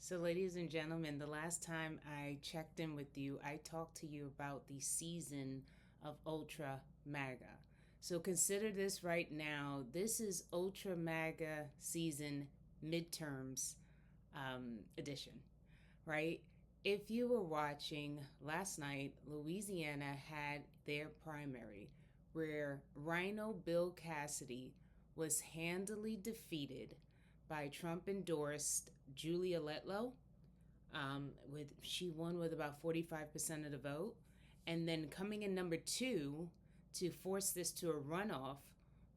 So, ladies and gentlemen, the last time I checked in with you, I talked to you about the season of UltraMaga. So, consider this right now. This is UltraMaga season midterms edition, right? If you were watching last night, Louisiana had their primary where Rhino Bill Cassidy was handily defeated by Trump-endorsed Julia Letlow. She won with about 45% of the vote, and then coming in number two to force this to a runoff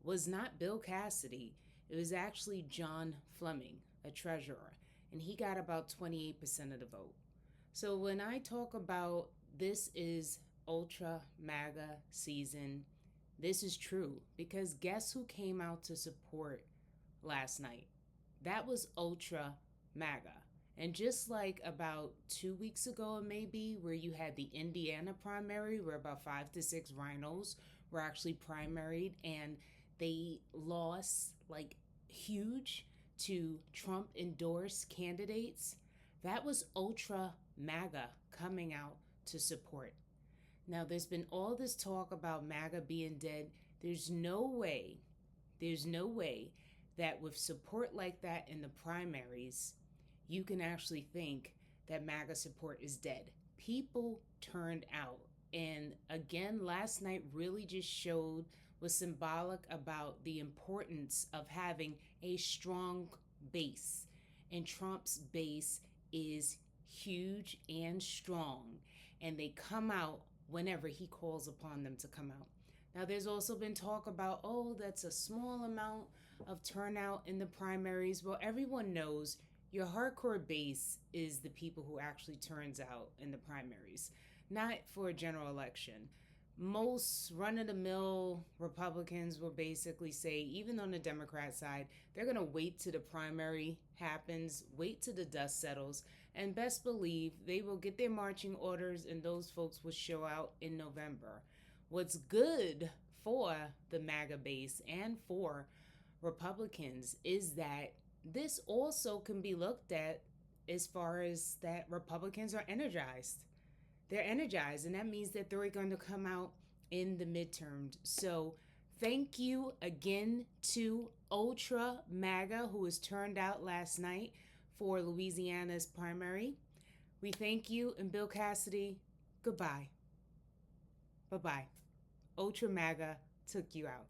was not Bill Cassidy. It was actually John Fleming, a treasurer, and he got about 28% of the vote. So when I talk about this is Ultra MAGA season, this is true because guess who came out to support last night? That was Ultra MAGA. And just like about 2 weeks ago, maybe, where you had the Indiana primary, where about 5 to 6 rhinos were actually primaried and they lost like huge to Trump endorsed candidates, that was Ultra MAGA coming out to support. Now, there's been all this talk about MAGA being dead. There's no way that with support like that in the primaries, you can actually think that MAGA support is dead. People turned out. And again, last night really just was symbolic about the importance of having a strong base. And Trump's base is huge and strong. And they come out whenever he calls upon them to come out. Now, there's also been talk about, that's a small amount of turnout in the primaries. Well, everyone knows your hardcore base is the people who actually turns out in the primaries, not for a general election. Most run-of-the-mill Republicans will basically say, even on the Democrat side, they're going to wait till the primary happens, wait till the dust settles, and best believe they will get their marching orders and those folks will show out in November. What's good for the MAGA base and for Republicans is that this also can be looked at as far as that Republicans are energized. They're energized, and that means that they're going to come out in the midterms. So thank you again to Ultra MAGA, who was turned out last night for Louisiana's primary. We thank you, and Bill Cassidy, goodbye. Bye-bye. Ultra MAGA took you out.